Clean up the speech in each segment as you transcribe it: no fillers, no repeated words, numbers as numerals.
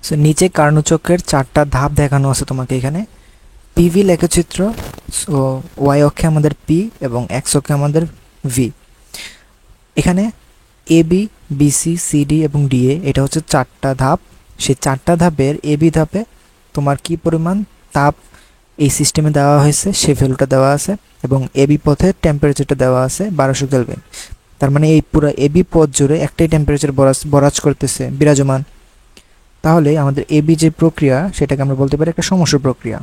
So নিচে কার্ণচক্রের 4টা ধাপ দেখানো আছে তোমাকে এখানে। পিভি লেখচিত্র। সো ওয়াই অক্ষে আমাদের পি এবং এক্স অক্ষে আমাদের ভি। এখানে এ বি, বিসি, সিডি এবং ডিএ এটা হচ্ছে 4টা ধাপ। সেই 4টা ধাপের এবি ধাপে তোমার কি পরিমাণ তাপ এই সিস্টেমে দেওয়া হয়েছে সে ভ্যালুটা দেওয়া আছে, এবং এবি পথের টেম্পারেচারটা দেওয়া আছে 1200 কেলভিন। তার মানে এই পুরো এবি পথ জুড়ে একটাই টেম্পারেচার বরাজ করতেছে, বিরাজমান। তাহলে আমাদের এবি যে প্রক্রিয়া সেটাকে আমরা বলতে পারি একটা সমস্য প্রক্রিয়া,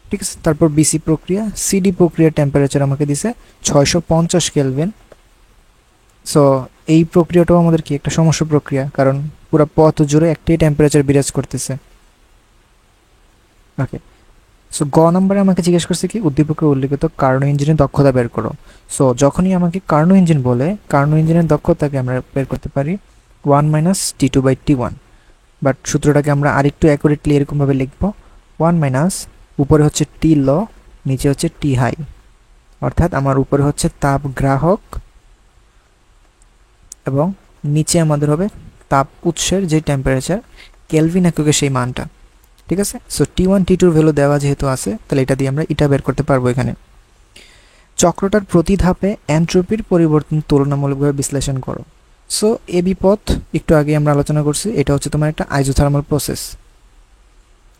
ঠিক আছে। তারপর বিসি প্রক্রিয়া, সিডি প্রক্রিয়ার টেম্পারেচার আমাকে দিছে 650 কেলভিন। সো এই প্রক্রিয়াটাও আমাদের কি একটা সমস্য প্রক্রিয়া, কারণ পুরো পথ জুড়ে একটাই টেম্পারেচার বিরাজ করতেছে। ওকে, সো গ নাম্বারে আমাকে জিজ্ঞেস করছে কি উদ্দীপকে উল্লেখিত কার্নো ইঞ্জিনের দক্ষতা বের করো। সো যখনই আমাকে কার্নো ইঞ্জিন বলে, কার্নো ইঞ্জিনের দক্ষতাকে আমরা বের করতে পারি 1 - T2/T1। বাট সূত্রটাকে আমরা আরেকটু অ্যাকুরেটলি এরকমভাবে লিখব, 1 - উপরে হচ্ছে টি ল, নিচে হচ্ছে টি হাই। অর্থাৎ আমার উপরে হচ্ছে তাপ গ্রাহক এবং নিচে আমাদের হবে তাপ উৎসের যে টেম্পারেচার কেলভিন এককে সেই মানটা, ঠিক আছে। সো T1 T2 ভ্যালু দেওয়া যেহেতু আছে, তাহলে এটা দিয়ে আমরা এটা বের করতে পারবো এখানে। চক্রটার প্রতি ধাপে এন্ট্রপির পরিবর্তন তুলনামূলকভাবে বিশ্লেষণ করো। সো এবি পথ একটু আগে আমরা আলোচনা করছি, এটা হচ্ছে তোমার একটা আইজোথার্মাল প্রসেস।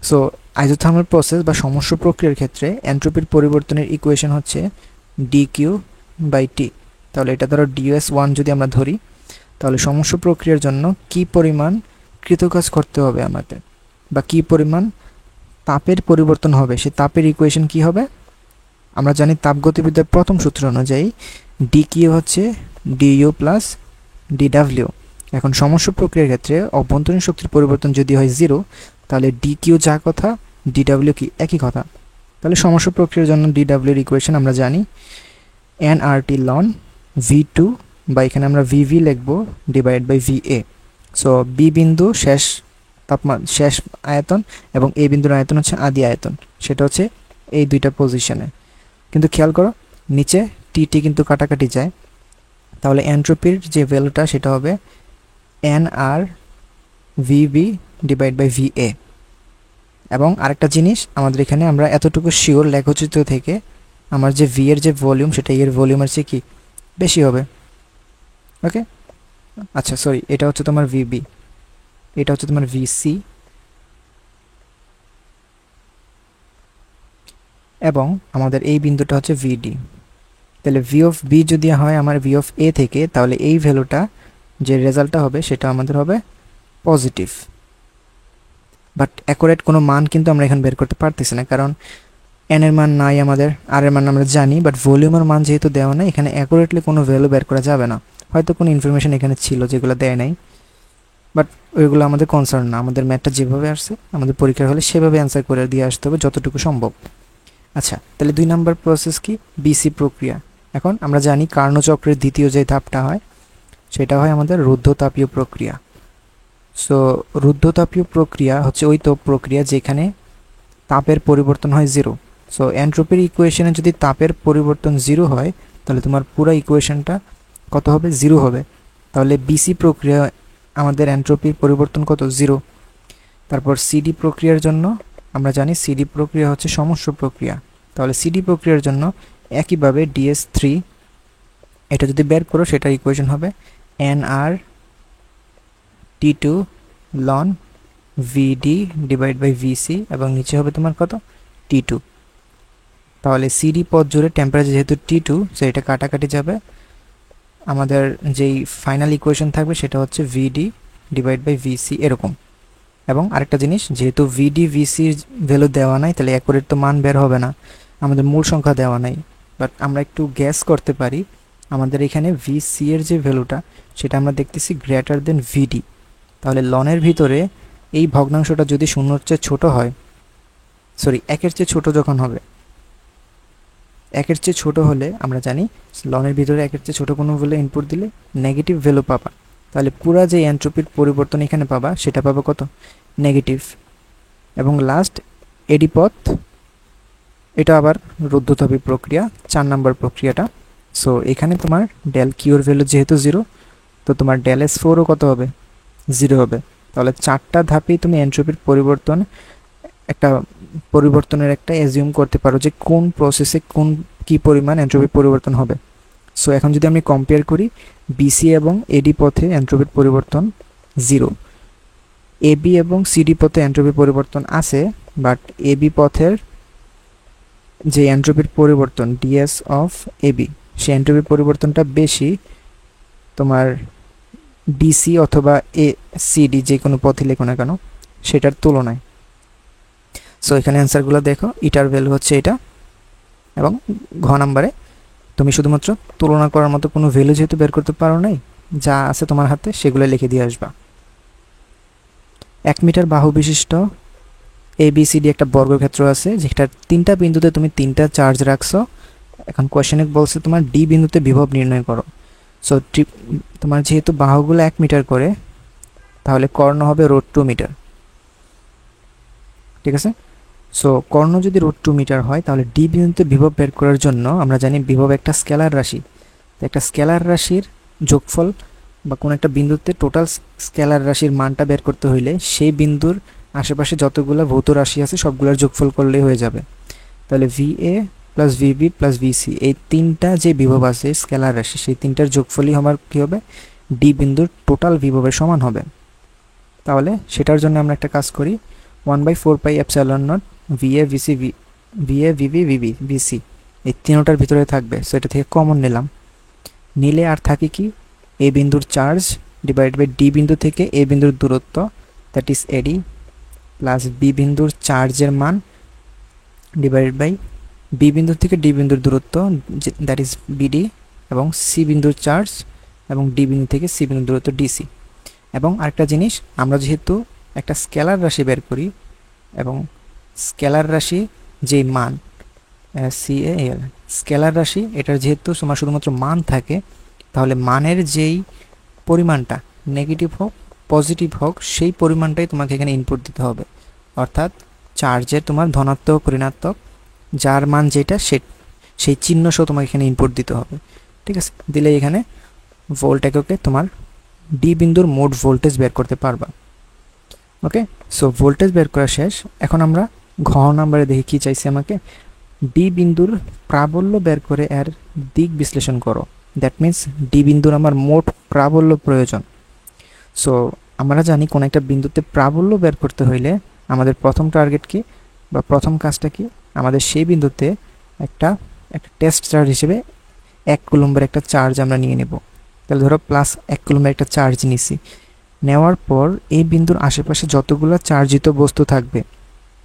সো আইজোথার্মাল প্রসেস বা সমস্য প্রক্রিয়ার ক্ষেত্রে এন্ট্রপির পরিবর্তনের ইকুয়েশন হচ্ছে dQ/T। তাহলে এটা ধরো ds1 যদি আমরা ধরি, তাহলে সমস্য প্রক্রিয়ার জন্য কি পরিমাণ কৃতকাজ করতে হবে আমাদের, বা কি পরিমাণ তাপের পরিবর্তন হবে, সেই তাপের ইকুয়েশন কি হবে। আমরা জানি তাপগতিবিদ্যার প্রথম সূত্র অনুযায়ী dQ হচ্ছে du প্লাস dw। এখন সমস্য প্রক্রিয়ার ক্ষেত্রে অভ্যন্তরীণ শক্তির পরিবর্তন যদি হয় 0, তাহলে dQ যা কথা dw কি একই কথা। তাহলে সমস্য প্রক্রিয়ার জন্য dw এর ইকুয়েশন আমরা জানি nRT ln v2, বা এখানে আমরা vv লিখব divide by va। So B বিন্দু শেষ তাপমান, শেষ আয়তন, এবং এ বিন্দুর আয়তন হচ্ছে আদি আয়তন, সেটা হচ্ছে এই দুইটা পজিশনে। কিন্তু খেয়াল করো নিচে টি কিন্তু কাটাকাটি যায়, তাহলে এন্ট্রপির যে ভ্যালুটা সেটা হবে nR vv divide by va। এবং আরেকটা জিনিস আমাদের এখানে আমরা এতটুকু শিওর লেখচিত্র থেকে আমার যে ভি এর যে ভলিউম সেটা এর ভলিউমের চেয়ে কি বেশি হবে। ওকে, আচ্ছা সরি, এটা হচ্ছে তোমার ভিবি, এটা হচ্ছে তোমার ভিসি, এবং আমাদের এই বিন্দুটা হচ্ছে ভিডি। তাহলে ভি অফ বি যদি হয় আমার ভি অফ এ থেকে, তাহলে এই ভ্যালুটা যে রেজাল্টটা হবে সেটা আমাদের হবে পজিটিভ। বাট অ্যাকুরেট কোনো মান কিন্তু আমরা এখানে বের করতে পারতেছি না, কারণ এন এর মান নাই আমাদের, আর এর মান আমরা জানি, বাট ভলিউমের মান যেহেতু দেওয়া নাই, এখানে অ্যাকুরেটলি কোনো ভ্যালু বের করা যাবে না। হয়তো কোনো ইনফরমেশন এখানে ছিল যেগুলো দেয় নাই, বাট ওইগুলো আমাদের কনসার্ন না। আমাদের ম্যাথটা যেভাবে আসছে আমাদের পরীক্ষার হলে সেভাবে অ্যান্সার করে দিয়ে আসতে হবে যতটুকু সম্ভব। আচ্ছা, তাহলে 2 নম্বর প্রসেস কি বিসি প্রক্রিয়া। এখন আমরা জানি কার্ণচক্রের দ্বিতীয় যে ধাপটা হয় সেটা হয় আমাদের রুদ্ধতাপীয় প্রক্রিয়া। সো রুদ্ধতাপীয় প্রক্রিয়া হচ্ছে ওই তাপ প্রক্রিয়া যেখানে তাপের পরিবর্তন হয় 0। সো এন্ট্রপির ইকুয়েশনে যদি তাপের পরিবর্তন 0 হয়, তাহলে তোমার পুরো ইকুয়েশনটা কত হবে, 0 হবে। তাহলে বিসি প্রক্রিয়া আমাদের এন্ট্রপির পরিবর্তন কত, 0। তারপর সিডি প্রক্রিয়ার জন্য আমরা জানি সিডি প্রক্রিয়া হচ্ছে সমস্য প্রক্রিয়া। তাহলে সিডি প্রক্রিয়ার জন্য একইভাবে ds3 এটা যদি বের করো সেটার ইকুয়েশন হবে nR T2 ln vd divide by vc, এবং নিচে হবে তোমার কত T2। তাহলে সিডি পথ জুড়ে টেম্পারেচার যেহেতু T2, সো এটা কাটাকাটি যাবে, আমাদের যেই ফাইনাল ইকুয়েশন থাকবে সেটা হচ্ছে vd ডিভাইড বাই vc এরকম। এবং আরেকটা জিনিস, যেহেতু vd vc ভ্যালু দেওয়া নাই, তাহলে অ্যাকুরেট তো মান বের হবে না, আমাদের মূল সংখ্যা দেওয়া নাই। বাট আমরা একটু গ্যাস করতে পারি, আমাদের এখানে vc এর যে ভ্যালুটা সেটা আমরা দেখতেছি গ্রেটার দেন vd। তাহলে লনের ভিতরে এই ভগ্নাংশটা যদি 0-এর চেয়ে ছোট হয়, সরি 1-এর চেয়ে ছোট যখন হবে, 1-এর চেয়ে ছোট হলে আমরা জানি লনের ভিতরে 1-এর চেয়ে ছোট কোনো ভ্যালু ইনপুট দিলে নেগেটিভ ভ্যালু পাবা। তাহলে পুরা যে এন্ট্রপির পরিবর্তন এখানে পাবা সেটা পাবা কত, নেগেটিভ। এবং লাস্ট এডি পথ, এটা আবার রুদ্ধতাপীয় প্রক্রিয়া, 4 নম্বর প্রক্রিয়াটা। সো এখানে তোমার ডেল কিউর ভ্যালু যেহেতু 0, তো তোমার ডেল S4ও কত হবে, 0 হবে। তাহলে 4টা ধাপেই তুমি এনট্রপির পরিবর্তনের একটা অ্যাজিউম করতে পারো যে কোন প্রসেসে কি পরিমাণ এনট্রপি পরিবর্তন হবে। সো এখন যদি আমি কম্পেয়ার করি বিসি এবং এডি পথে এনট্রপির পরিবর্তন 0, এবি এবং সিডি পথে এনট্রপি পরিবর্তন আছে, বাট এবি পথের যে এনট্রপির পরিবর্তন ডিএস অফ এবি, সেই এনট্রপির পরিবর্তনটা বেশি তোমার ডিসি অথবা এ সিডি যে কোনো পথে লেখো না কেন সেটার তুলনায়। সো এখানে অ্যান্সারগুলো দেখো, ইটার ভ্যালু হচ্ছে এটা, এবং ঘ নাম্বারে তুমি শুধুমাত্র তুলনা করার মতো কোনো ভ্যালু যেহেতু বের করতে পারো নাই, যা আছে তোমার হাতে সেগুলো লিখে দিয়ে আসবা। 1 মিটার বাহু বিশিষ্ট এবিসিডি একটা বর্গক্ষেত্র আছে, যেটার 3টা বিন্দুতে তুমি 3টা চার্জ রাখছো। এখন কোয়েশ্চেনে বলছে তোমার ডি বিন্দুতে বিভব নির্ণয় করো। সো তোমার যেহেতু বাহুগুলো 1 মিটার করে, তাহলে কর্ণ হবে √2 মিটার, ঠিক আছে। সো কর্ণ যদি √2 মিটার হয়, তাহলে ডি বিন্দুতে বিভব বের করার জন্য আমরা জানি বিভব একটা স্কেলার রাশি। তো একটা স্কেলার রাশির যোগফল বা কোনো একটা বিন্দুতে টোটাল স্কেলার রাশির মানটা বের করতে হইলে সেই বিন্দুর আশেপাশে যতগুলো ভৌত রাশি আছে সবগুলোর যোগফল করলেই হয়ে যাবে। তাহলে VA plus VB plus VC, এই 3টা যে বিভব আছে স্কেলার রাশি, সেই 3টার যোগফলই আমার কী হবে, ডি বিন্দুর টোটাল বিভবের সমান হবে। তাহলে সেটার জন্য আমরা একটা কাজ করি, 1/4πε0 VA VB VC, এই তিনটার ভিতরে থাকবে। সো এটা থেকে কমন নিলে আর থাকে কি, এ বিন্দুর চার্জ ডিভাইড বাই ডি বিন্দু থেকে এ বিন্দুর দূরত্ব, that is AD, plus B বিন্দুর চার্জের মান ডিভাইড বাই বি বিন্দু থেকে ডি বিন্দুর দূরত্ব, দ্যাট ইজ বিডি, এবং সি বিন্দুর চার্জ এবং ডি বিন্দু থেকে সি বিন্দুর দূরত্ব ডিসি। এবং আরেকটা জিনিস, আমরা যেহেতু একটা স্কেলার রাশি বের করি, এবং স্কেলার রাশি যেই মান CAL স্কেলার রাশি, এটার যেহেতু তোমার শুধুমাত্র মান থাকে, তাহলে মানের যেই পরিমাণটা নেগেটিভ হোক পজিটিভ হোক সেই পরিমাণটাই তোমাকে এখানে ইনপুট দিতে হবে। অর্থাৎ চার্জের তোমার ধনাত্মক ঋণাত্মক যার মান যেটা সেই চিহ্ন সহ তোমাকে এখানে ইনপুট দিতে হবে, ঠিক আছে। দিলে এখানে ভোল্ট এককে তোমার ডি বিন্দুর মোট ভোল্টেজ বের করতে পারবা। ওকে, সো ভোল্টেজ বের করা শেষ। এখন আমরা ঘ নাম্বারে দেখি কি চাইছে আমাকে, ডি বিন্দুর প্রাবল্য বের করে এর দিক বিশ্লেষণ করো। দ্যাট মিন্স ডি বিন্দুর আমার মোট প্রাবল্য প্রয়োজন। সো আমরা জানি কোন একটা বিন্দুতে প্রাবল্য বের করতে হইলে আমাদের প্রথম টার্গেট কি বা প্রথম কাজটা কি, আমাদের সেই বিন্দুতে একটা টেস্ট চার্জ হিসেবে 1 কুলম্বের একটা চার্জ আমরা নিয়ে নেব। তাহলে ধরো প্লাস 1 কুলম্বের একটা চার্জ নিছি, নেওয়ার পর এই বিন্দুর আশেপাশে যতগুলো চার্জিত বস্তু থাকবে,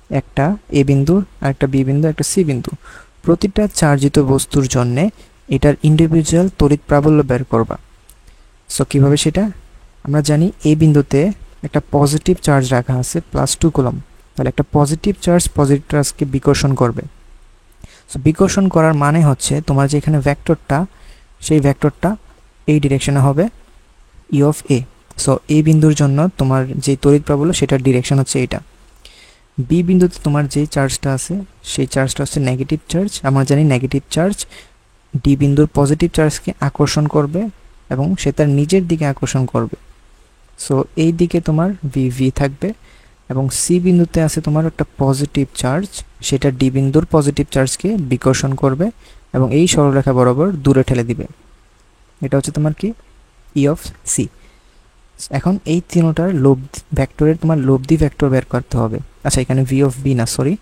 একটা এ বিন্দু, আরেকটা বি বিন্দু, একটা সি বিন্দু, প্রতিটা চার্জিত বস্তুর জন্যে এটার ইন্ডিভিজুয়াল তড়িৎ প্রাবল্য বের করবা। সো কীভাবে সেটা, আমরা জানি এই বিন্দুতে একটা পজিটিভ চার্জ রাখা আছে +2 কুলম্ব, তাহলে একটা পজিটিভ চার্জকে বিকর্ষণ করবে। সো বিকর্ষণ করার মানে হচ্ছে তোমার যে এখানে ভেক্টরটা, সেই ভেক্টরটা এই ডিরেকশনে হবে ই অফ এ। সো এই বিন্দুর জন্য তোমার যে তড়িৎ প্রাবল্য সেটার ডিরেকশন হচ্ছে এটা। বি বিন্দুতে তোমার যে চার্জটা আছে সেই চার্জটা হচ্ছে নেগেটিভ চার্জ। আমরা জানি নেগেটিভ চার্জ ডি বিন্দুর পজিটিভ চার্জকে আকর্ষণ করবে এবং সে তার নিজের দিকে আকর্ষণ করবে। সো এই দিকে তোমার ভি থাকবে, এবং সি বিন্দুতে আছে তোমার একটা পজিটিভ চার্জ, সেটা ডি বিন্দুর পজিটিভ চার্জকে বিকর্ষণ করবে এবং এই সরলরেখা বরাবর দূরে ঠেলে দিবে। এটা হচ্ছে তোমার কি ই অফ সি। এখন এই তিনটার ভেক্টরের তোমার লব্ধি ভেক্টর বের করতে হবে। আচ্ছা, এখানে ভি অফ বি না, সরি,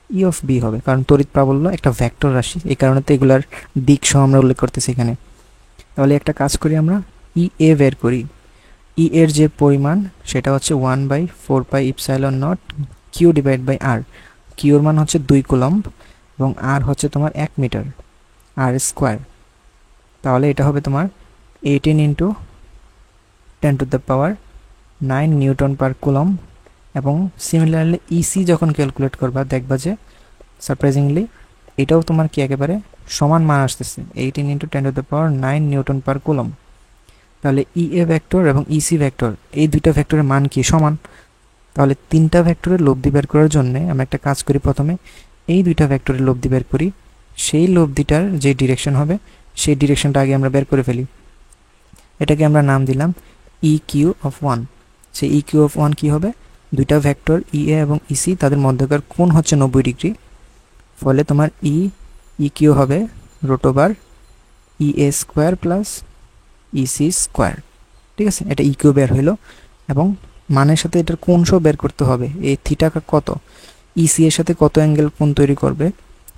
ই অফ বি হবে, কারণ তড়িৎ প্রাবল্য একটা ভেক্টর রাশি, এই কারণে তো এগুলার দিক সহ আমরা উল্লেখ করতেছি এখানে। তাহলে একটা কাজ করি, আমরা ই এ বের করি। ই এর যে পরিমাণ সেটা হচ্ছে 1/4πε0 কিউ ডিভাইড বাই আর। কিউর মান হচ্ছে 2 কুলম্ব এবং আর হচ্ছে তোমার 1 মিটার, আর স্কোয়ার। তাহলে এটা হবে তোমার 18 × 10⁹ নিউটন পার কুলম্ব। এবং সিমিলারলি ইসি যখন ক্যালকুলেট করবা দেখবা যে সারপ্রাইজিংলি এটাও তোমার কি একেবারে সমান মান আসতেছে, 18 × 10⁹ নিউটন পার কুলম্ব। তাহলে ই এ ভেক্টর এবং ইসি ভেক্টর, এই দুইটা ভেক্টরের মান কি সমান। তাহলে তিনটা ভেক্টরের লব্ধি বের করার জন্য আমরা একটা কাজ করি, প্রথমে এই দুইটা ভেক্টরের লব্ধি বের করি, সেই লব্ধিটার যে ডিরেকশন হবে সেই ডিরেকশনটা আগে আমরা বের করে ফেলি। এটাকে আমরা নাম দিলাম ই কিউ অফ 1। সেই ইকিউ অফ 1 কী হবে, দুইটা ভেক্টর ইএ এবং ইসি তাদের মধ্যকার কোণ হচ্ছে 90 ডিগ্রি, ফলে তোমার ইকিউ হবে √/ইএ স্কোয়ার প্লাস ইসি স্কোয়ার। ঠিক আছে, এটা ইকিউ বের হইলো এবং মানের সাথে এটার কোণ সহ বের করতে হবে। এই থিটা কত, ইসি এর সাথে কত অ্যাঙ্গেল কোণ তৈরি করবে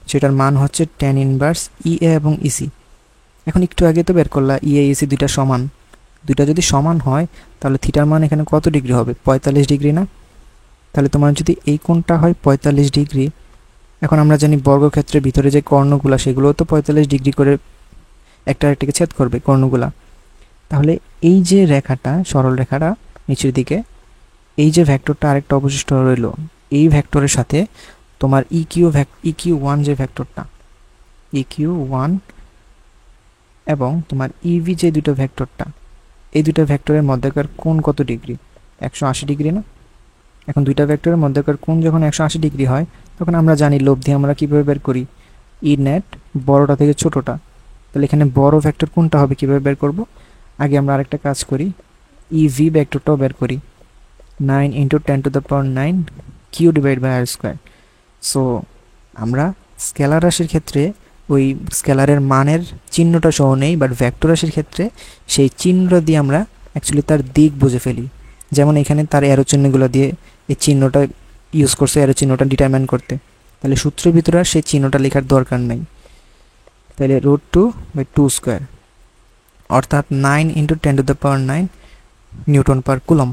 সেটার মান হচ্ছে tan ইনভার্স ইএ এবং ইসি। এখন একটু আগে তো বের করলা ইএ ইসি দুইটা সমান, দুইটা যদি সমান হয় তাহলে থিটার মান এখানে কত ডিগ্রি হবে, 45 ডিগ্রি না? তাহলে তোমার যদি এই কোণটা হয় 45 ডিগ্রি, এখন আমরা জানি বর্গক্ষেত্রের ভিতরে যে কর্ণগুলা সেগুলোও তো 45 ডিগ্রি করে একটা আরেকটাকে ছেদ করবে কর্ণগুলা। তাহলে এই যে রেখাটা, সরল রেখাটা নিচের দিকে, এই যে ভেক্টরটা আরেকটা অবশিষ্ট রইল, এই ভেক্টরের সাথে তোমার ইকিউ1 যে ভেক্টরটা, ইকিউ1 এবং তোমার ইভি যে দুটো ভেক্টরটা, এই দুটো ভেক্টরের মধ্যেকার কোণ কত ডিগ্রি, 180 ডিগ্রি না? এখন দুইটা ভেক্টরের মধ্যেকার কোণ যখন 180 ডিগ্রি হয় তখন আমরা জানি লব্ধি আমরা কীভাবে বের করি, ই নেট বড়টা থেকে ছোটোটা। তাহলে এখানে বড় ভেক্টর কোনটা হবে কীভাবে বের করব, আগে আমরা আরেকটা কাজ করি, ইভি ভেক্টরটাও বের করি, 9 × 10⁹ Q/r²। সো আমরা স্কেলার রাশির ক্ষেত্রে ওই স্কেলারের মানের চিহ্নটা সহ নেই, বাট ভেক্টর রাশির ক্ষেত্রে সেই চিহ্নটা দিয়ে আমরা অ্যাকচুয়ালি তার দিক বুঝে ফেলি। যেমন এখানে তার অ্যারো চিহ্নগুলো দিয়ে এই চিহ্নটা ইউজ করছে অ্যারো চিহ্নটা ডিটারমাইন করতে, তাহলে সূত্রের ভিতরে আর সেই চিহ্নটা লেখার দরকার নেই। তাহলে √2/2² অর্থাৎ 9 × 10⁹ নিউটন পার কুলম।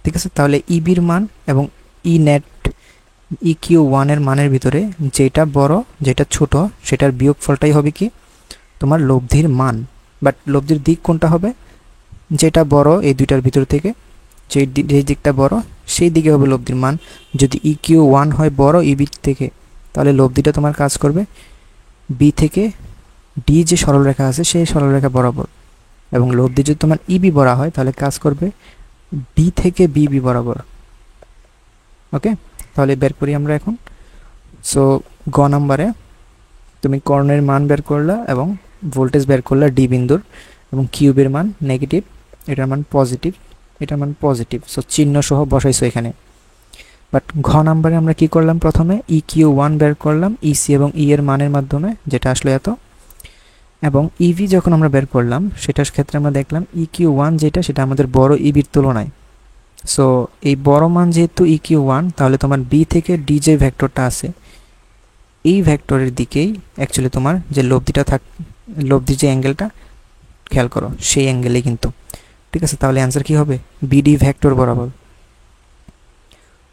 ঠিক আছে, তাহলে ইবির মান এবং ই নেট ইকিউ1 এর মানের ভিতরে যেটা বড় যেটা ছোট সেটার বিয়োগফলটাই হবে কি তোমার লব্ধির মান, বাট লব্ধির দিক কোনটা হবে, যেটা বড় এই দুইটার ভিতর থেকে যে দিকটা বড় সেই দিকে হবে লব্ধির মান। যদি ইকিউ1 হয় বড় ইবি থেকে, তাহলে লব্ধিটা তোমার কাজ করবে বি থেকে ডি যে সরলরেখা আছে সেই সরলরেখা বরাবর, এবং লব্ধি যদি তোমার ইবি বড় হয় তাহলে কাজ করবে বি থেকে বিবি বরাবর। ওকে, তাহলে বের করি আমরা এখন। সো গ নাম্বারে তুমি কর্ণের মান বের করলা এবং ভোল্টেজ বের করলা ডি বিন্দুর, এবং কিউবের মান নেগেটিভ, এটার মান পজিটিভ, এটার মান পজিটিভ, সো চিহ্ন সহ বসাইছো এখানে। বাট ঘ নাম্বারে আমরা কি করলাম, প্রথমে ইকিউ1 বের করলাম ইসি এবং ই এর মানের মাধ্যমে, যেটা আসলে এত, এবং ইভি যখন আমরা বের করলাম সেটার ক্ষেত্রে আমরা দেখলাম ইকিউ1 যেটা সেটা আমাদের বড় ইবির তুলনায়। সো এই বড় মান যেহেতু ইকিউ1, তাহলে তোমার বি থেকে ডি যে ভেক্টরটা আছে এই ভেক্টরের দিকেই অ্যাকচুয়ালি তোমার যে লব্ধির যে অ্যাঙ্গেলটা খেয়াল করো সেই অ্যাঙ্গেলেই কিন্তু। ঠিক আছে, তাহলে অ্যান্সার কি হবে, বিডি ভেক্টর বরাবর।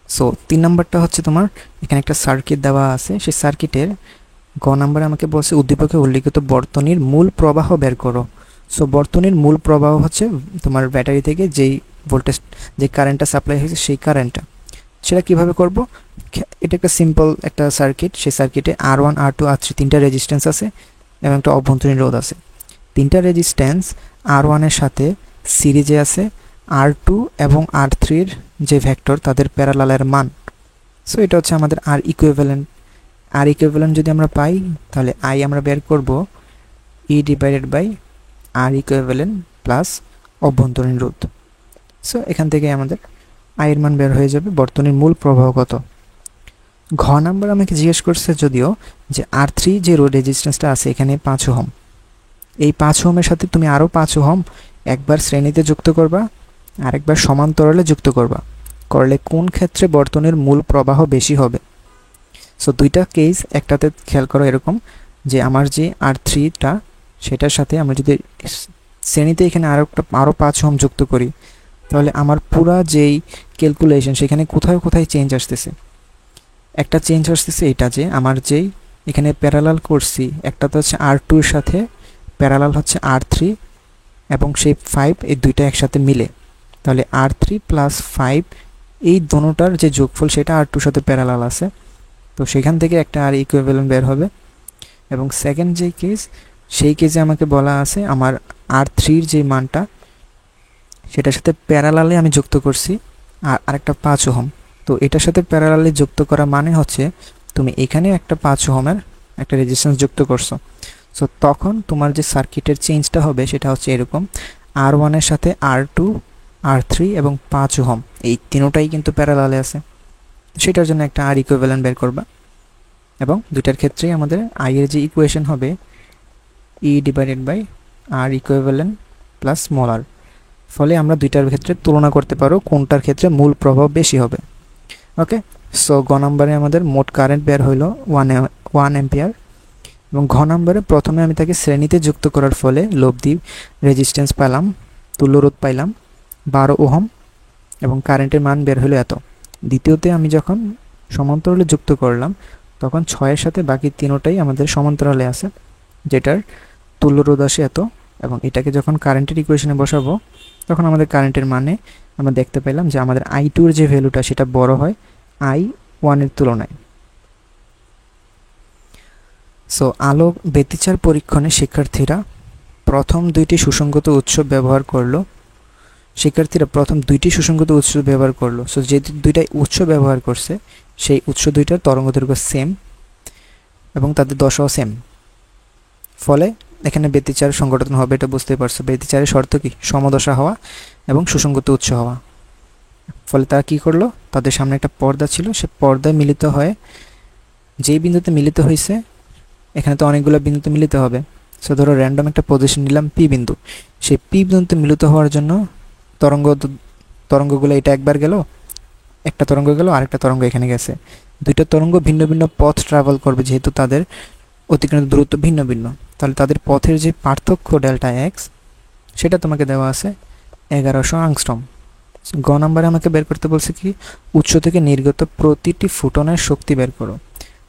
সো 3 নাম্বারটা হচ্ছে তোমার এখানে একটা সার্কিট দেওয়া আছে, সেই সার্কিটের গ নাম্বারে আমাকে বলছে উদ্দীপকে উল্লিখিত বর্তনীর মূল প্রবাহ বের করো। সো বর্তনীর মূল প্রবাহ হচ্ছে তোমার ব্যাটারি থেকে যেই ভোল্টেজ যে কারেন্টটা সাপ্লাই হয়েছে সেই কারেন্টটা, সেটা কিভাবে করব, এটা একটা সিম্পল একটা সার্কিট, সেই সার্কিটে R1 R2 R3 তিনটা রেজিস্ট্যান্স আছে এবং একটা অভ্যন্তরীণ রোধ আছে। তিনটা রেজিস্ট্যান্স R1 এর সাথে সিরিজে আছে R2 এবং R3-র যে ভেক্টর তাদের প্যারালালের মান। সো এটা হচ্ছে আমাদের আর ইকুইভ্যালেন্ট যদি আমরা পাই তাহলে আই আমরা বের করব E/R ইকুইভ্যালেন্ট প্লাস অভ্যন্তরীণ রোধ। সো এখান থেকে আমাদের আয়ের মান বের হয়ে যাবে, বর্তনীর মূল প্রবাহ কত। ঘ নাম্বার আমাকে জিজ্ঞেস করছে যদিও যে R3 যে রোড রেজিস্ট্যান্সটা আছে এখানে 5 ওহম, এই 5 ওহমের সাথে তুমি আরও 5 ওহম একবার শ্রেণীতে যুক্ত করবা আরেকবার সমান্তরালে যুক্ত করলে কোন ক্ষেত্রে বর্তনীর মূল প্রবাহ বেশি হবে। সো দুইটা কেস একটাতে খেয়াল করো এরকম যে আমার যে R3টা সেটার সাথে আমরা যদি শ্রেণীতে এখানে আরও 5 ওহম যুক্ত করি তাহলে আমার পুরা যেই ক্যালকুলেশন সেখানে কোথায় চেঞ্জ আসতেছে। একটা চেঞ্জ আসতেছে এটা যে আমার যেই এখানে প্যারালাল করছি একটা তো হচ্ছে R2 এর সাথে প্যারালাল হচ্ছে R3 এবং সেই 5 এই দুইটা একসাথে মিলে, তাহলে R3 + 5 এই দোনোটার যে যোগফল সেটা R2 এর সাথে প্যারালাল আছে, তো সেখান থেকে একটা আর ইকুইভ্যালেন্ট বের হবে। এবং সেকেন্ড যে কেস সেই কেসে আমাকে বলা আছে আমার R3-র যে মানটা সেটার সাথে প্যারালালে আমি যুক্ত করছি আর আরেকটা 5 ওহম, তো এটার সাথে প্যারালালে যুক্ত করা মানে হচ্ছে তুমি এখানে একটা 5 ওহমের একটা রেজিস্ট্যান্স যুক্ত করছো। সো তখন তোমার যে সার্কিটের চেঞ্জটা হবে সেটা হচ্ছে এরকম, R1 এর সাথে R2 R3 এবং 5 ওহম, এই তিনোটাই কিন্তু প্যারালালে আছে। সেটার জন্য একটা আর ইকুইভ্যালেন্ট বের করবা, এবং দুইটার ক্ষেত্রেই আমাদের আই এর যে ইকুয়েশন হবে e divided by r equivalent plus small r. ফলে আমরা দুইটার ক্ষেত্রে তুলনা করতে পারো কোনটার ক্ষেত্রে মূল প্রভাব বেশি হবে। ওকে, সো গ নাম্বারে আমাদের মোট কারেন্ট বের হইল 1 অ্যাম্পিয়ার, এবং ঘ নাম্বারে প্রথমে আমি তাকে শ্রেণীতে যুক্ত করার ফলে লব্ধি রেজিস্ট্যান্স পেলাম, তুল্যরোধ পাইলাম 12 ওহম, এবং কারেন্টের মান বের হলো এত। দ্বিতীয়তে আমি যখন সমান্তরালে যুক্ত করলাম তখন 6-এর সাথে বাকি তিনোটাই আমাদের সমান্তরালে আছে, যেটার তুল্যরোধ আসে এত, এবং এটাকে যখন কারেন্টের ইকুয়েশনে বসাবো তখন আমাদের কারেন্টের মানে আমরা দেখতে পেলাম যে আমাদের I2 এর যে ভ্যালুটা সেটা বড় হয় I1 এর তুলনায়। সো আলো ব্যতিচার পরীক্ষণে শিক্ষার্থীরা প্রথম দুইটি সুসংগত উৎস ব্যবহার করলো। সো যে দুইটাই উৎস ব্যবহার করছে সেই উৎস দুইটার তরঙ্গদৈর্ঘ্য সেম এবং তাদের দশাও সেম। ফলে এখানে ব্যতিচার সংঘটন হবে, এটা বুঝতে পারছো। ব্যতিচারের শর্ত কি? সমদশা হওয়া এবং সুসংগত উৎস হওয়া। ফলে তারা কি করলো, তাদের সামনে একটা পর্দা ছিল, সে পর্দায় মিলিত হয়, যেই বিন্দুতে মিলিত হয়েছে এখানে তো অনেকগুলো বিন্দুতে মিলিত হবে। সো ধরো র্যান্ডম একটা পজিশন নিলাম পি বিন্দু, সেই পি বিন্দুতে মিলিত হওয়ার জন্য তরঙ্গগুলো এটা একবার গেল, একটা তরঙ্গ গেল, আরেকটা তরঙ্গ এখানে গেছে। দুইটা তরঙ্গ ভিন্ন ভিন্ন পথ ট্রাভেল করবে, যেহেতু তাদের অতিক্রান্ত দূরত্ব ভিন্ন ভিন্ন, তাহলে তাদের পথের যে পার্থক্য ডেল্টা এক্স সেটা তোমাকে দেওয়া আছে 1100 আংস্ট্রম। গ নাম্বারে আমাকে বের করতে বলছে কি, উৎস থেকে নির্গত প্রতিটি ফোটনের শক্তি বের করো।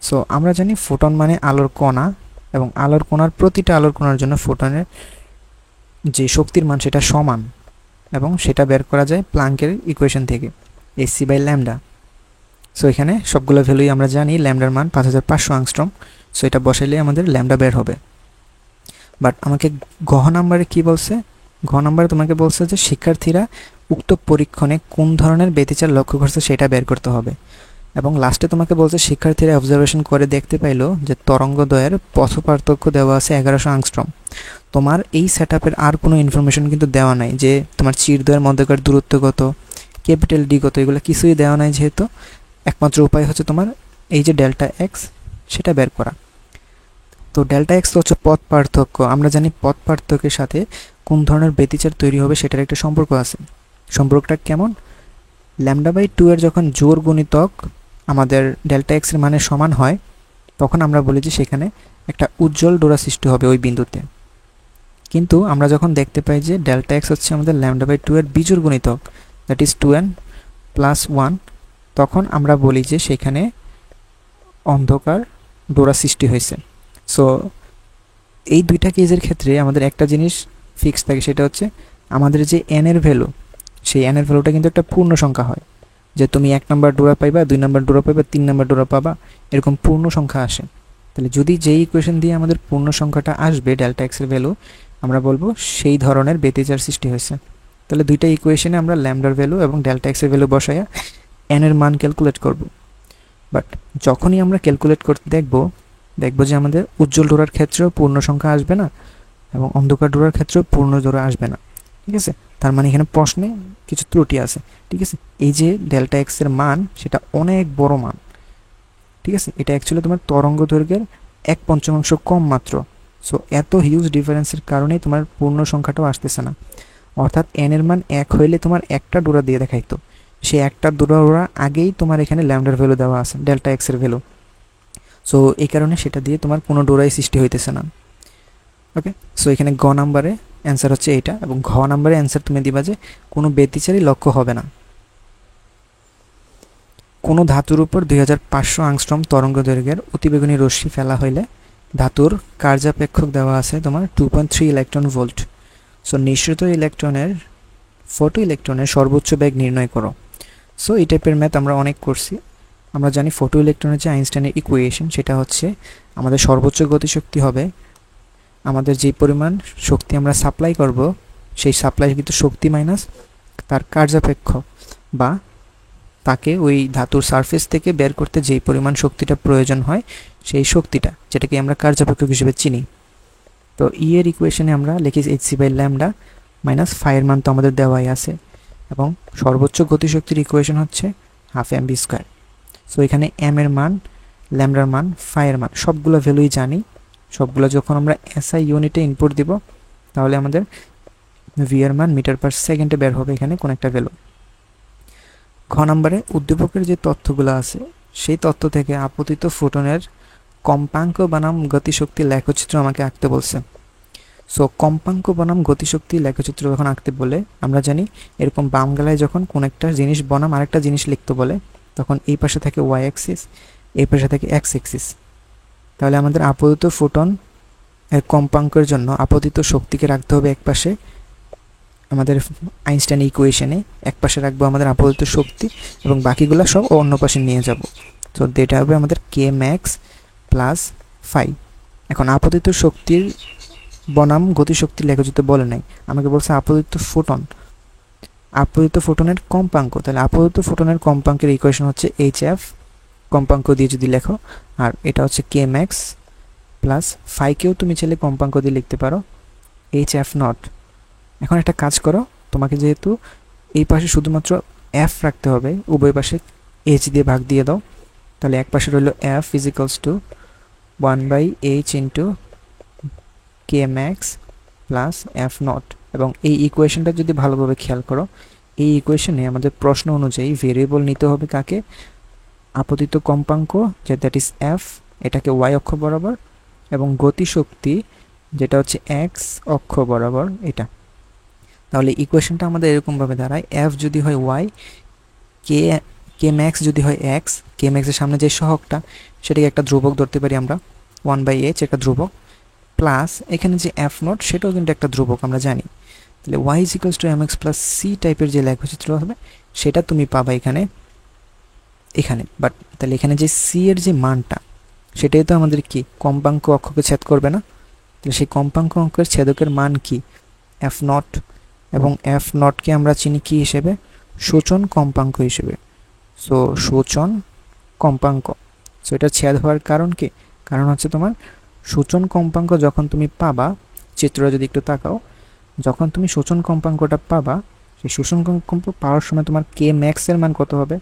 সো আমরা জানি ফোটন মানে আলোর কণা, এবং আলোর কণার প্রতিটা আলোর কণার জন্য ফোটনের যে শক্তির মান সেটা সমান, এবং সেটা বের করা যায় প্লাঙ্কের ইকুয়েশন থেকে, এসি বাই ল্যামডা। সো এখানে সবগুলো ভ্যালুই আমরা জানি, ল্যামডার মান 5500 আংস্ট্রম। সো এটা বসাইলে আমাদের ল্যামডা বের হবে। বাট আমাকে ঘ নাম্বারে কি বলছে, ঘ নাম্বারে তোমাকে বলছে যে শিক্ষার্থীরা উক্ত পরীক্ষণে কোন ধরনের ব্যতিচার লক্ষ্য করছে সেটা বের করতে হবে, এবং লাস্টে তোমাকে বলছে শিক্ষার্থীরা অবজারভেশন করে দেখতে পাইলো যে তরঙ্গদ্বয়ের পথ পার্থক্য দেওয়া আছে 1100 আংস্ট্রম। তোমার এই সেট আপের আর কোনো ইনফরমেশন কিন্তু দেওয়া নাই, যে তোমার চিরদ্বয়ের মধ্যকার দূরত্ব কত, ক্যাপিটাল ডি কত, এগুলো কিছুই দেওয়া নাই। যেহেতু একমাত্র উপায় হচ্ছে তোমার এই যে ডেল্টা এক্স সেটা বের করা। তো ডেল্টা এক্স হচ্ছে পথ পার্থক্য। আমরা জানি পথ পার্থক্যের সাথে কোন ধরনের ব্যতিচার তৈরি হবে সেটার একটা সম্পর্ক আছে। সম্পর্কটা কেমন? λ/2 এর যখন জোর গুণিতক আমাদের ডেল্টা এক্স এর মানের সমান হয় তখন আমরা বলি যে সেখানে একটা উজ্জ্বল ডোরা সৃষ্টি হবে ওই বিন্দুতে। কিন্তু আমরা যখন দেখতে পাই যে ডেল্টা এক্স হচ্ছে আমাদের λ/2 এর বিজোড় গুণিতক, দ্যাট ইজ 2n + 1, তখন আমরা বলি যে সেখানে অন্ধকার ডোরা সৃষ্টি হয়েছে। সো এই দুইটা কেসের ক্ষেত্রে আমাদের একটা জিনিস ফিক্স থাকে, সেটা হচ্ছে আমাদের যে এন এর ভ্যালু, সেই এন এর ভ্যালুটা কিন্তু একটা পূর্ণ সংখ্যা হয়, যে তুমি 1 নাম্বার ডোরা পাইবা, 2 নাম্বার ডোরা পাইবা, 3 নাম্বার ডোরা পাবা, এরকম পূর্ণ সংখ্যা আসে। তাহলে যদি যেই ইকুয়েশন দিয়ে আমাদের পূর্ণ সংখ্যাটা আসবে ডেল্টা এক্স এর ভ্যালু, আমরা বলবো সেই ধরনের ব্যতিচার সৃষ্টি হয়েছে। তাহলে দুইটা ইকুয়েশনে আমরা ল্যামডার ভ্যালু এবং ডেল্টা এক্স এর ভ্যালু বসাইয়া এন এর মান ক্যালকুলেট করব। বাট যখনই আমরা ক্যালকুলেট করতে দেখব যে আমাদের উজ্জ্বল ডোরার ক্ষেত্রেও পূর্ণ সংখ্যা আসবে না এবং অন্ধকার ডোরার ক্ষেত্রেও পূর্ণ ডোরা আসবে না। ঠিক আছে, তার মানে এখানে প্রশ্নে কিছু ত্রুটি আছে। ঠিক আছে, এই যে ডেল্টা এক্স এর মান সেটা অনেক বড় মান। ঠিক আছে, এটা অ্যাকচুয়ালি তোমার তরঙ্গ দৈর্ঘ্যের 1/5 কম মাত্র। সো এত হিউজ ডিফারেন্সের কারণেই তোমার পূর্ণ সংখ্যাটাও আসতেছে না। অর্থাৎ এন এর মান 1 হইলে তোমার একটা ডোরা দিয়ে দেখাইতো, সেই একটা ডোরা আগেই তোমার এখানে ল্যামডার ভ্যালু দেওয়া আছে, ডেল্টা এক্স এর ভ্যালু। সো এই কারণে সেটা দিয়ে তোমার কোনো ডোরাই সৃষ্টি হইতেছে না। ওকে, সো এখানে গ নাম্বারে অ্যান্সার হচ্ছে এইটা, এবং ঘ নাম্বারে অ্যান্সার তুমি দিবা যে কোনো ব্যতিচারই লক্ষ্য হবে না। কোনো ধাতুর উপর 2500 আংস্ট্রম তরঙ্গ দৈর্ঘ্যের অতিবেগুনী রশ্মি ফেলা হইলে ধাতুর কার্যাপেক্ষক দেওয়া আছে তোমার 2.3 ইলেকট্রন ভোল্ট। সো নিঃসৃত ইলেকট্রনের ফটো ইলেকট্রনের সর্বোচ্চ বেগ নির্ণয় করো। সো এই টাইপের ম্যাথ আমরা অনেক করছি। আমরা জানি ফটো ইলেকট্রনের যে আইনস্টাইনের ইকুয়েশন সেটা হচ্ছে আমাদের সর্বোচ্চ গতিশক্তি হবে আমাদের যে পরিমাণ শক্তি আমরা সাপ্লাই করব সেই সাপ্লাইকৃত শক্তি মাইনাস তার কার্যাপেক্ষক, বা তাকে ওই ধাতুর সারফেস থেকে বের করতে যেই পরিমাণ শক্তিটা প্রয়োজন হয় সেই শক্তিটা, যেটাকে আমরা কার্যাপেক্ষক হিসেবে চিনি। তো ই এর ইকুয়েশনে আমরা লিখি hc/λ - ফাই এর মান তো আমাদের দেওয়াই আছে, এবং সর্বোচ্চ গতিশক্তির ইকুয়েশন হচ্ছে half m v square. So এখানে এম এর মান, ল্যামডার মান, ফাইয়ের মান সবগুলো ভ্যালুই জানি। সবগুলো যখন আমরা এসআই ইউনিটে ইনপুট দিব তাহলে আমাদের ভি এর মান মিটার পার সেকেন্ডে বের হবে এখানে কোন একটা ভ্যালু। ঘ নম্বরে উদ্দীপকের যে তথ্যগুলো আছে সেই তথ্য থেকে আপতিত ফোটনের কম্পাঙ্ক বনাম গতিশক্তি লেখচিত্র আমাকে আঁকতে বলছে। সো কম্পাঙ্ক বনাম গতিশক্তি লেখচিত্র যখন আঁকতে বলে আমরা জানি এরকম বাম গালায় যখন কোন একটা জিনিস বনাম আরেকটা জিনিস লিখতে বলে তখন এই পাশে থাকে ওয়াই অ্যাক্সিস, এই পাশে থাকে এক্স অ্যাক্সিস। তাহলে আমাদের আপতিত ফোটন এর কম্পাঙ্কের জন্য আপতিত শক্তিকে রাখতে হবে এক পাশে আমাদের আইনস্টাইন ইকুয়েশনে, এক পাশে রাখবো আমাদের আপতিত শক্তি এবং বাকিগুলো সব অন্য পাশে নিয়ে যাব। তো এটা হবে আমাদের কে ম্যাক্স প্লাস ফাই। এখন আপতিত শক্তির বনাম গতিশক্তি লেখচিত্র বলে নাই, আমাকে বলছে আপতিত ফোটন, আপতিত ফোটনের কম্পাঙ্ক। তাহলে আপতিত ফোটনের কম্পাঙ্কের ইকুয়েশন হচ্ছে এইচ এফ কম্পাঙ্ক দিয়ে যদি লেখো, আর এটা হচ্ছে কে ম্যাক্স প্লাস ফাইকেও তুমি চাইলে কম্পাঙ্ক দিয়ে লিখতে পারো এইচ এফ নট। এখন একটা কাজ করো, তোমাকে যেহেতু এই পাশে শুধুমাত্র এফ রাখতে হবে, উভয় পাশে এইচ দিয়ে ভাগ দিয়ে দাও। তাহলে এক পাশে রইল F is equals to 1/h into K max plus F nought. এবং এই ইকুয়েশনটা যদি ভালোভাবে খেয়াল করো, এই ইকুয়েশনে আমাদের প্রশ্ন অনুযায়ী ভেরিয়েবল নিতে হবে কাকে, আপতিত কম্পাঙ্ক যে দ্যাট ইজ এফ, এটাকে ওয়াই অক্ষ বরাবর, এবং গতিশক্তি যেটা হচ্ছে এক্স অক্ষ বরাবর এটা। তাহলে ইকুয়েশনটা আমাদের এরকমভাবে দাঁড়ায়, এফ যদি হয় ওয়াই, কে কে ম্যাক্স যদি হয় এক্স, কে ম্যাক্সের সামনে যে সহগটা সেটাকে একটা ধ্রুবক ধরতে পারি আমরা 1/h একটা ধ্রুবক, প্লাস এখানে যে এফ নট সেটাও কিন্তু একটা ধ্রুবক আমরা জানি। তাহলে y is equals to m x plus c টাইপের যে লেখচিত্র হবে সেটা তুমি পাবা এখানে এখানে। বাট তাহলে এখানে যে সি এর যে মানটা সেটাই তো আমাদের কি কম্পাঙ্ক অক্ষকে ছেদ করবে না, তাহলে সেই কম্পাঙ্ক অঙ্কের ছেদকের মান কি এফ নট, এবং এফ নটকে আমরা চিনি কি হিসেবে, সূচন কম্পাঙ্ক হিসেবে। সো সূচন কম্পাঙ্ক, সো এটা ছেদ হওয়ার কারণ কি, কারণ হচ্ছে তোমার সূচন কম্পাঙ্ক যখন তুমি পাবা, চিত্রটা যদি একটু তাকাও, যখন তুমি সূচন কম্পাঙ্কটা পাবা সেই সূচন কম্পাঙ্ক পাওয়ার সময় তোমার কে ম্যাক্সের মান কত হবে,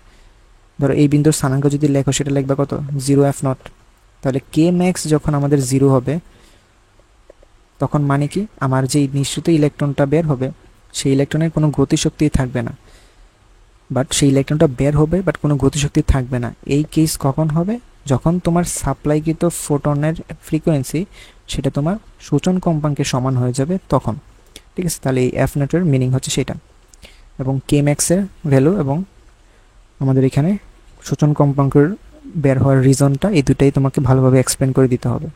ধরো এই বিন্দুর স্থানাঙ্ক যদি লেখো সেটা লিখবা কত 0 এফ নট। তাহলে কে ম্যাক্স যখন আমাদের 0 হবে তখন মানে কি আমার যেই নিঃসৃত ইলেকট্রনটা বের হবে সেই ইলেকট্রনের কোনো গতিশক্তি থাকবে না, বাট সেই ইলেকট্রনটা বের হবে বাট কোনো গতিশক্তি থাকবে না। এই কেস কখন হবে, যখন তোমার সাপ্লাইকৃত ফোটনের ফ্রিকোয়েন্সি সেটা তোমার সূচন কম্পাঙ্কের সমান হয়ে যাবে তখন। ঠিক আছে, তাহলে এই এফ নটের মিনিং হচ্ছে সেটা, এবং কে ম্যাক্সের ভ্যালু এবং আমাদের এখানে সূচন কম্পাঙ্কের বের হওয়ার রিজনটা, এই দুটাই তোমাকে ভালোভাবে এক্সপ্লেন করে দিতে হবে।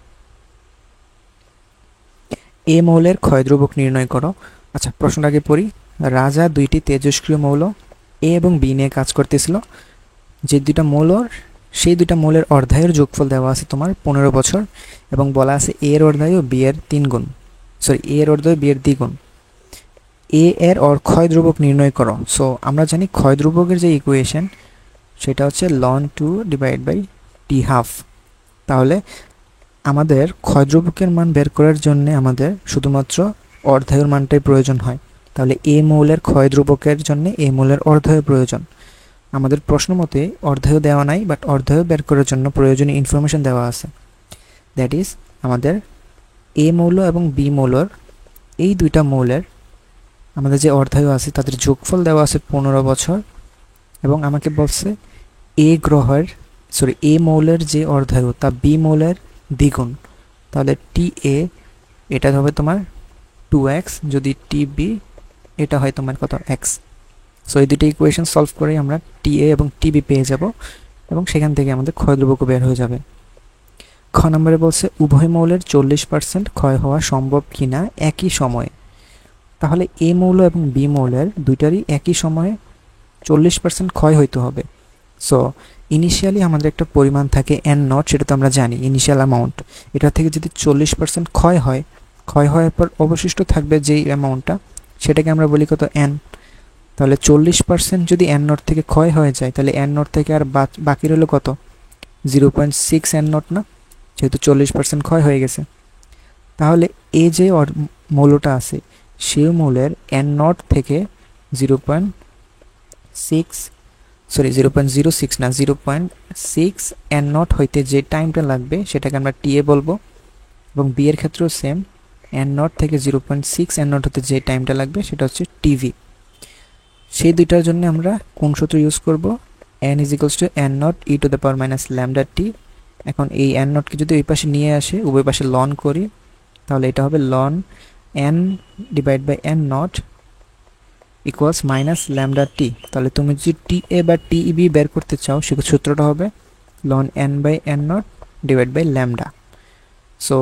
এ মৌলের ক্ষয় ধ্রুবক নির্ণয় করো। আচ্ছা, প্রশ্নটাকে পড়ি। রাজা দুইটি তেজস্ক্রিয় মৌল এ এবং বি নিয়ে কাজ করতেছিল। যে দুইটা মৌলর সেই দুইটা মৌলের অর্ধায়ের যোগফল দেওয়া আছে তোমার 15 বছর, এবং বলা আছে এ এর অর্ধায় ও বি এর 3 গুণ, সরি এ এর অর্ধায় বি এর 2 গুণ। এ এর ক্ষয় ধ্রুবক নির্ণয় করো। সো আমরা জানি ক্ষয় ধ্রুবকের যে ইকুয়েশন সেটা হচ্ছে ln 2 divide by t half. তাহলে আমাদের ক্ষয় ধ্রুবকের মান বের করার জন্য আমাদের শুধুমাত্র অর্ধায়ুর মানটাই প্রয়োজন হয়। তাহলে এ মৌলের ক্ষয় ধ্রুবকের জন্য এ মৌলের অর্ধায়ু প্রয়োজন। আমাদের প্রশ্ন মতে অর্ধায়ু দেওয়া নাই, বাট অর্ধায়ু বের করার জন্য প্রয়োজনীয় ইনফরমেশন দেওয়া আছে। দ্যাট ইজ আমাদের এ মৌল এবং বি মৌলর এই দুইটা মৌলের আমাদের যে অর্ধায়ু আছে তাদের যোগফল দেওয়া আছে 15 বছর, এবং আমাকে বলছে এ মৌলের যে অর্ধায়ু তা বি মৌলের দ্বিগুণ। তাহলে টি এ এটা হবে তোমার 2x, যদি টি বি এটা হয় তোমার কত x। সো এই দুটো ইকুয়েশন সলভ করে আমরা টি এ এবং টি বি পেয়ে যাব, এবং সেখান থেকে আমাদের ক্ষয় ধ্রুবক বের হয়ে যাবে। খ নম্বরে বলছে উভয় মৌলের 40% ক্ষয় হওয়া সম্ভব কিনা একই সময়ে। তাহলে এ মৌল এবং বি মৌলের দুইটারই একই সময়ে 40% ক্ষয় হইতে হবে। সো ইনিশিয়ালি আমাদের একটা পরিমাণ থাকে এন নট, সেটা তো আমরা জানি ইনিশিয়াল অ্যামাউন্ট। এটা থেকে যদি 40% ক্ষয় হওয়ার পর অবশিষ্ট থাকবে যেই অ্যামাউন্টটা সেটাকে আমরা বলি কত এন। তাহলে 40% যদি এন নট থেকে ক্ষয় হয়ে যায় তাহলে এন নট থেকে আর বাকি রইল কত 0.6 এন নট না, যেহেতু 40% ক্ষয় হয়ে গেছে। তাহলে এ যে মৌলটা আছে সেই মৌলের এন নট থেকে সিক্স, সরি 0.06 না, 0.6 এন নট হইতে যে টাইমটা লাগবে সেটাকে আমরা টিএ বলবো, এবং বি এর ক্ষেত্রেও সেম, এন নট থেকে 0.6 এন নট হতে যে টাইমটা লাগবে সেটা হচ্ছে টিভি। সেই দুইটার জন্য আমরা কোন সূত্র ইউজ করব? n is equals to n nought e to the power minus lambda t. এখন এই এন নটকে যদি ওই পাশে নিয়ে আসে, উভয় পাশে লন করি, তাহলে এটা হবে ln n divide by N nought equals minus lambda t. তাহলে তুমি যদি টি এ বা টি বি বের করতে চাও, সে সূত্রটা হবে ln N by N nought divide by lambda. So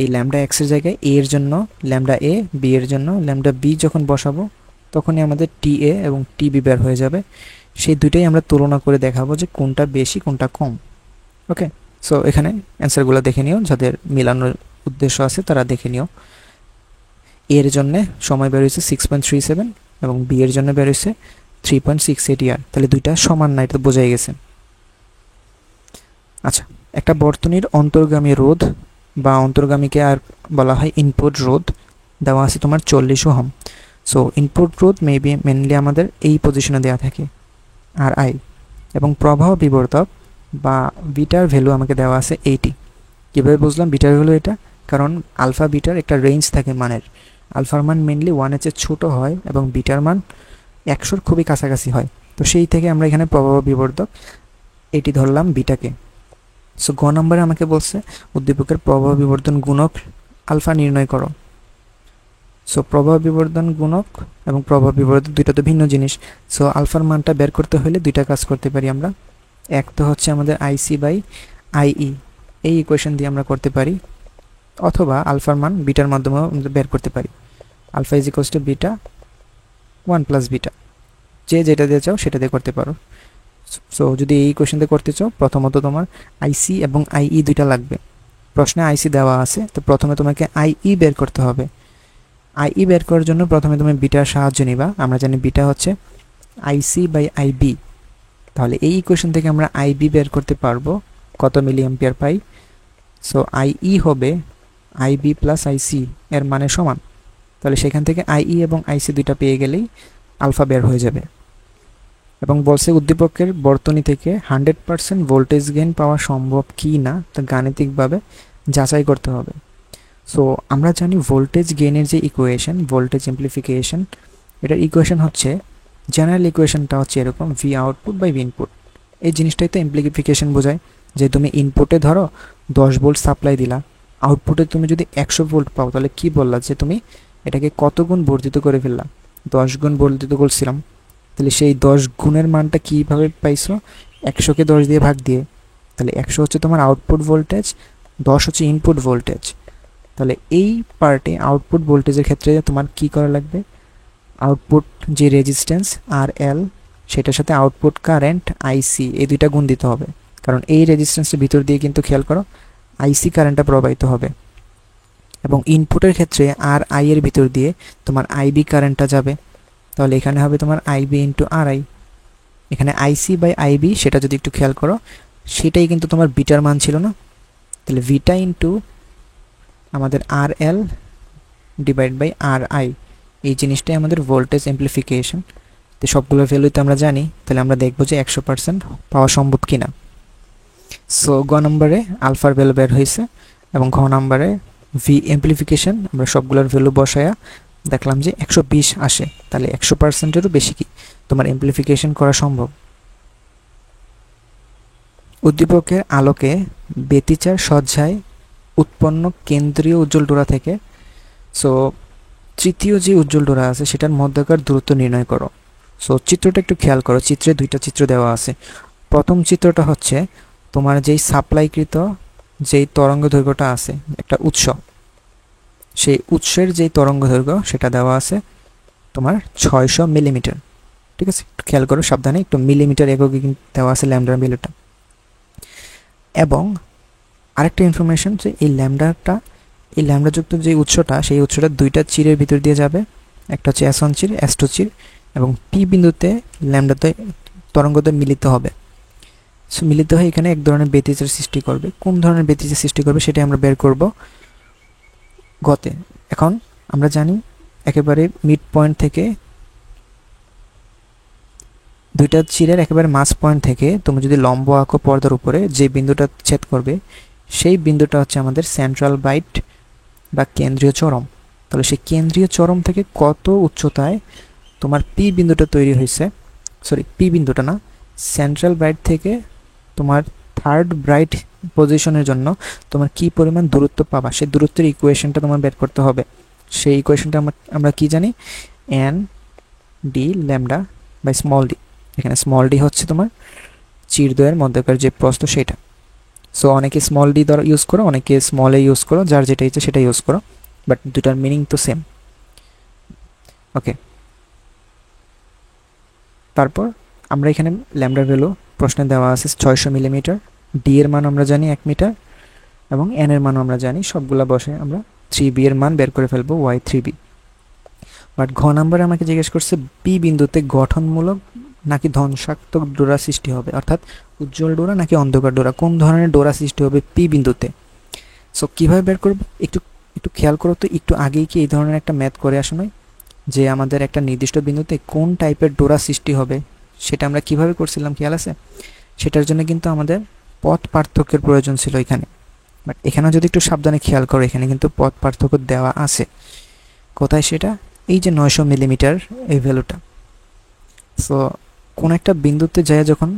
এই ল্যামডা এক্সের জায়গায় এ এর জন্য ল্যামডা এ, বি এর জন্য ল্যামডা বি যখন বসাবো তখনই আমাদের টি এ এবং টি বি বের হয়ে যাবে। সেই দুইটাই আমরা তুলনা করে দেখাবো যে কোনটা বেশি কোনটা কম। ওকে, সো এখানে অ্যান্সারগুলো দেখে নিও, যাদের মিলানোর উদ্দেশ্য আছে তারা দেখে নিও। এর জন্য সময় বের হয়েছে 6.37 এবং বি এর জন্য বের হয়েছে 3.68 ইয়ার। তাহলে দুইটা সমান না, এটা বোঝাই গেছে। আচ্ছা, একটা বর্তনীর অন্তর্গামী রোধ বা অন্তর্গামীকে আর বলা হয় ইনপুট রোধ, দেওয়া আছে তোমার 40 ওহম। সো ইনপুট রোধ মেনলি আমাদের এই পজিশনে দেওয়া থাকে আর আই, এবং প্রবাহ বিবর্তক বা বিটার ভ্যালু আমাকে দেওয়া আছে 80। কীভাবে বুঝলাম বিটার ভ্যালু এটা? কারণ আলফা বিটার একটা রেঞ্জ থাকে মানের, আলফার মান মেনলি 1-এর চেয়ে ছোটো হয় এবং বিটার মান 100-র খুবই কাছাকাছি হয়। তো সেই থেকে আমরা এখানে প্রবাহ বিবর্তক এটি ধরলাম বিটাকে। সো গ নম্বরে আমাকে বলছে উদ্দীপকের প্রবাহ বিবর্তন গুণক আলফা নির্ণয় করো। সো প্রবাহ বিবর্তন গুণক এবং প্রবাহ বিবর্তন দুইটা তো ভিন্ন জিনিস। সো আলফার মানটা বের করতে হলে দুইটা কাজ করতে পারি আমরা। এক তো হচ্ছে আমাদের আইসি বাই আইই, এই ইকুয়েশন দিয়ে আমরা করতে পারি, অথবা আলফার মান বিটার মাধ্যমেও বের করতে পারি। Alpha is equals to beta 1 plus beta, যে যেটা দিয়ে চাও সেটা দিয়ে করতে পারো। সো যদি এই ইকুয়েশন দিয়ে করতে চাও, প্রথমত তোমার আইসি এবং আইই দুইটা লাগবে। প্রশ্নে আইসি দেওয়া আছে, তো প্রথমে তোমাকে আইই বের করতে হবে। আইই বের করার জন্য প্রথমে তুমি বিটার সাহায্য নিবা। আমরা জানি বিটা হচ্ছে আইসি বাই আইবি। তাহলে এই ইকুয়েশন থেকে আমরা আইবি বের করতে পারবো, কত মিলি অ্যাম্পিয়ার পাই। সো আইই হবে আইবি প্লাস আইসি এর মানে সমান। তাহলে সেখান থেকে আইই এবং আইসি দুইটা পেয়ে গেলেই আলফা বের হয়ে যাবে। এবং বলছে উদ্দীপকের বর্তনী থেকে 100% ভোল্টেজ গেইন পাওয়া সম্ভব কি না তা গাণিতিকভাবে যাচাই করতে হবে। সো আমরা জানি ভোল্টেজ গেইনের যে ইকুয়েশন, ভোল্টেজ এমপ্লিফিকেশন, এটার ইকুয়েশন হচ্ছে, জেনারেল ইকুয়েশনটা হচ্ছে এরকম, V output by V input. এই জিনিসটাই তো এমপ্লিফিকেশন বোঝায়, যে তুমি ইনপুটে ধরো 10 ভোল্ট সাপ্লাই দিলা, আউটপুটে তুমি যদি 100 ভোল্ট পাও, তাহলে কি বললা যে তুমি এটাকে কত গুণ বর্ধিত করে ফেললা? 10 গুণ বর্ধিত করছিলাম। তাহলে সেই 10 গুণের মানটা কীভাবে পাইছো? 100কে 10 দিয়ে ভাগ দিয়ে। তাহলে 100 হচ্ছে তোমার আউটপুট ভোল্টেজ, 10 হচ্ছে ইনপুট ভোল্টেজ। তাহলে এই পার্টে আউটপুট ভোল্টেজের ক্ষেত্রে তোমার কি করা লাগবে? আউটপুট যে রেজিস্ট্যান্স আর এল, সেটার সাথে আউটপুট কারেন্ট আইসি, এই দুইটা গুণ দিতে হবে। কারণ এই রেজিস্ট্যান্সের ভিতর দিয়ে কিন্তু খেয়াল করো আইসি কারেন্টটা প্রবাহিত হবে, এবং ইনপুটের ক্ষেত্রে আর আই এর ভিতর দিয়ে তোমার আইবি কারেন্টটা যাবে। তাহলে এখানে হবে তোমার আইবি ইন্টু আর আই। এখানে আইসি বাই আইবি, সেটা যদি একটু খেয়াল করো, সেটাই কিন্তু তোমার বিটার মান ছিল না। তাহলে ভিটা ইন্টু আমাদের আর এল ডিভাইড বাই আর আই, এই জিনিসটাই আমাদের ভোল্টেজ এমপ্লিফিকেশন। তো সবগুলোর ভ্যালুই তো আমরা জানি, তাহলে আমরা দেখবো যে 100% পাওয়া সম্ভব কিনা। সো গ নম্বরে আলফার ভ্যালু বের হয়েছে, এবং ঘ নম্বরে ভি এমপ্লিফিকেশন আমরা সবগুলোর ভ্যালু বসায়া দেখলাম যে 120 আসে। তাহলে 100%-এরও বেশি কি তোমার এমপ্লিফিকেশন করা সম্ভব। উদ্দীপকের আলোকে ব্যতিচার সজ্জায় উৎপন্ন কেন্দ্রীয় উজ্জ্বল ডোরা থেকে, সো তৃতীয় যে উজ্জ্বল ডোরা আছে সেটার মধ্যকার দূরত্ব নির্ণয় করো। সো চিত্রটা একটু খেয়াল করো, চিত্রে দুইটা চিত্র দেওয়া আছে। প্রথম চিত্রটা হচ্ছে তোমার যেই সাপ্লাইকৃত যেই তরঙ্গ দৈর্ঘ্যটা আছে, একটা উৎস, সেই উৎসের যেই তরঙ্গ দৈর্ঘ্য সেটা দেওয়া আছে তোমার 600 মিলিমিটার। ঠিক আছে, একটু খেয়াল করো, সাবধানে, একটু মিলিমিটার এককে দেওয়া আছে ল্যামডার ভ্যালুটা। এবং আরেকটা ইনফরমেশন যে এই ল্যামডাযুক্ত যে উৎসটা, সেই উৎসটা দুইটা চিরের ভিতর দিয়ে যাবে, একটা হচ্ছে S1 চির, S2 চির, এবং পি বিন্দুতে ল্যামডাতে তরঙ্গতে মিলিত হবে। সো মিলিত হয়ে এখানে এক ধরনের ব্যতিচার সৃষ্টি করবে। কোন ধরনের ব্যতিচার সৃষ্টি করবে সেটা আমরা বের করব গতে। এখন আমরা জানি একেবারে মিড পয়েন্ট থেকে দুইটা চিরের একেবারে মাঝ পয়েন্ট থেকে তুমি যদি লম্ব আঁকো পর্দার উপরে, যে বিন্দুটা ছেদ করবে সেই বিন্দুটা হচ্ছে আমাদের সেন্ট্রাল বাইট বা কেন্দ্রীয় চরম। তাহলে সেই কেন্দ্রীয় চরম থেকে কত উচ্চতায় তোমার পি বিন্দুটা তৈরি হয়েছে, সরি পি বিন্দুটা না, সেন্ট্রাল ব্রাইট থেকে তোমার থার্ড ব্রাইট পজিশনের জন্য তোমার কি পরিমাণ দূরত্ব পাবা, সেই দূরত্বের ইকুয়েশনটা তোমার বের করতে হবে। সেই ইকুয়েশনটা আমরা কি জানি, n d lambda by small d. এখানে স্মল ডি হচ্ছে তোমার চিরদ্বয়ের মধ্যকার যে প্রস্থ সেটা। সো অনেকে স্মল ডি দ্বারা ইউজ করো, অনেকে স্মল এ ইউজ করো, যার যেটা ইচ্ছে সেটা ইউজ করো, বাট দুটার মিনিং তো সেম। ওকে, তারপর আমরা এখানে ল্যামডার ভ্যালু প্রশ্নে দেওয়া আছে 600 মিলিমিটার, ডি এর মান আমরা জানি 1 মিটার, এবং এন এর মানও আমরা জানি। সবগুলা বসে আমরা 3b এর মান বের করে ফেলবো, y3b। বাট ঘ নাম্বারে আমাকে জিজ্ঞেস করছে পি বিন্দুতে গঠনমূলক নাকি ধ্বংসাত্মক ডোরা সৃষ্টি হবে, অর্থাৎ উজ্জ্বল ডোরা নাকি অন্ধকার ডোরা, কোন ধরনের ডোরা সৃষ্টি হবে পি বিন্দুতে। সো কীভাবে বের করবো একটু একটু খেয়াল করো তো, একটু আগেই কি এই ধরনের একটা ম্যাথ করে আসো নাই, যে আমাদের একটা নির্দিষ্ট বিন্দুতে কোন টাইপের ডোরা সৃষ্টি হবে সেটা আমরা কিভাবে করছিলাম, খেয়াল আছে? সেটার জন্য কিন্তু আমাদের পথ পার্থক্যের প্রয়োজন ছিল এখানে। বাট এখানেও যদি একটু সাবধানে খেয়াল করো, এখানে কিন্তু পথ পার্থক্য দেওয়া আছে। কোথায় সেটা? এই যে 900 মিলিমিটার এই ভ্যালুটা। সো কোন একটা বিন্দুতে যায় যখন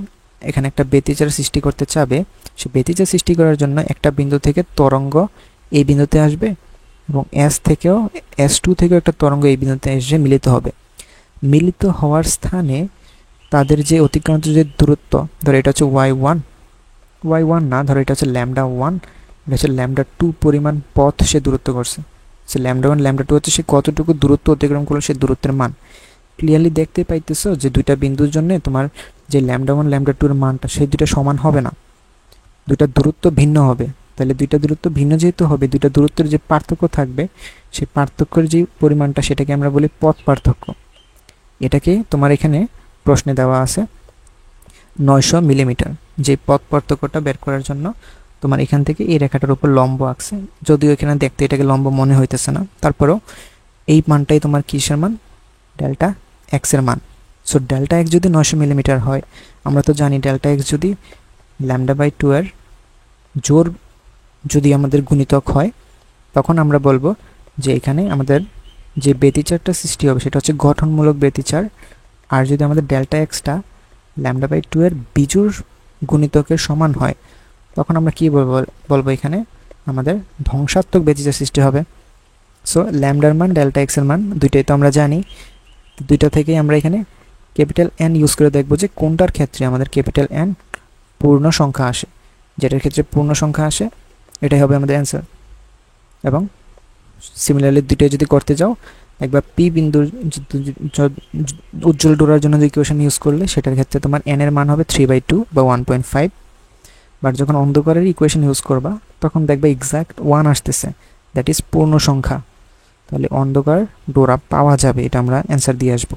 এখানে একটা ব্যতিচার সৃষ্টি করতে চাবে, সে ব্যতিচার সৃষ্টি করার জন্য একটা বিন্দু থেকে তরঙ্গ এই বিন্দুতে আসবে, এবং S2 থেকেও একটা তরঙ্গ এই বিন্দুতে এসে মিলিত হবে। মিলিত হওয়ার স্থানে তাদের যে অতিক্রান্ত যে দূরত্ব, ধরো এটা হচ্ছে y1 না, ধরো এটা হচ্ছে λ1, এটা হচ্ছে λ2 পরিমাণ পথ সে দূরত্ব করছে। সে λ1 λ2 হচ্ছে সে কতটুকু দূরত্ব অতিক্রম করলো, সে দূরত্বের মান। ক্লিয়ারলি দেখতে পাইতেছো যে দুইটা বিন্দুর জন্য তোমার যে λ1 λ2 এর মানটা সেই দুইটা সমান হবে না, দুইটা দূরত্ব ভিন্ন হবে। তাহলে দুইটা দূরত্ব ভিন্ন যেহেতু হবে, দুইটা দূরত্বের যে পার্থক্য থাকবে সেই পার্থক্যের যে পরিমাণটা সেটাকে আমরা বলি পথ পার্থক্য। এটাকে তোমার এখানে প্রশ্নে দেওয়া আছে 900 মিলিমিটার। যে পথ পার্থক্যটা বের করার জন্য তোমার এখান থেকে এই রেখাটার উপর লম্ব আঁকছে, যদিও এখানে দেখতে এটাকে লম্ব মনে হইতেছে না, তারপরেও এই মানটাই তোমার কিসের মান, ডেল্টা এক্স এর মান। সো ডেল্টা এক্স যদি 900 মিলিমিটার হয়, আমরা তো জানি ডেল্টা এক্স যদি λ/2 এর জোর যদি আমাদের গুণিতক হয়, তখন আমরা বলবো যে এখানে আমাদের যে ব্যতিচারটা সৃষ্টি হবে সেটা হচ্ছে গঠনমূলক ব্যতিচার। আর যদি আমাদের ডেল্টা এক্সটা λ/2 এর বিজোড় গুণিতকের সমান হয়, তখন আমরা কি বলবো এখানে আমাদের ধ্বংসাত্মক ব্যতিচার সৃষ্টি হবে। সো ল্যামডার মান ডেল্টা এক্স এর মান দুইটাই তো আমরা জানি, দুইটা থেকেই আমরা এখানে ক্যাপিটাল এন ইউজ করে দেখবো যে কোনটার ক্ষেত্রে আমাদের ক্যাপিটাল এন পূর্ণ সংখ্যা আসে। যেটার ক্ষেত্রে পূর্ণ সংখ্যা আসে এটাই হবে আমাদের অ্যান্সার। এবং সিমিলারলি দুইটাই যদি করতে যাও, একবার পি বিন্দুর উজ্জ্বল ডোরার জন্য যে ইকুয়েশন ইউজ করলে সেটার ক্ষেত্রে তোমার এন এর মান হবে 3/2 বা 1.5। বাট যখন অন্ধকারের ইকুয়েশন ইউজ করবা তখন দেখবে এক্সাক্ট 1 আসতেছে, দ্যাট ইজ পূর্ণ সংখ্যা। তাহলে অন্ধকার ডোরা পাওয়া যাবে, এটা আমরা অ্যান্সার দিয়ে আসবো।